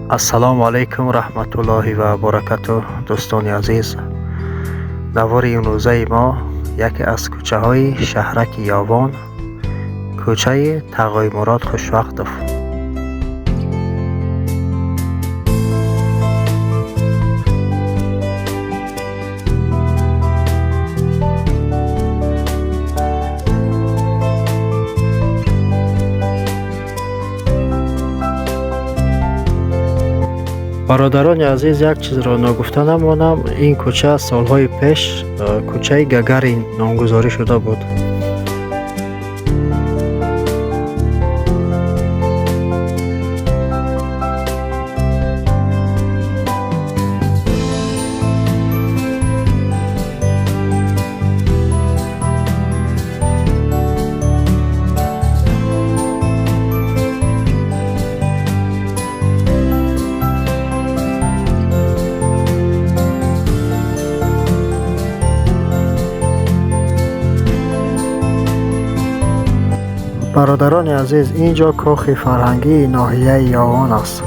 السلام علیکم رحمت الله و برکاته. دوستان عزیز، نوار امروزه ما یکی از کوچه های شهرک یوون، کوچه تغویمورد خوشوقتов. برادران عزیز، یک چیز را نگفته نمانم. این کوچه سالهای پیش کوچه گگرین نامگذاری شده بود. برادران عزیز، اینجا کاخ فرهنگی ناحیه یوون است.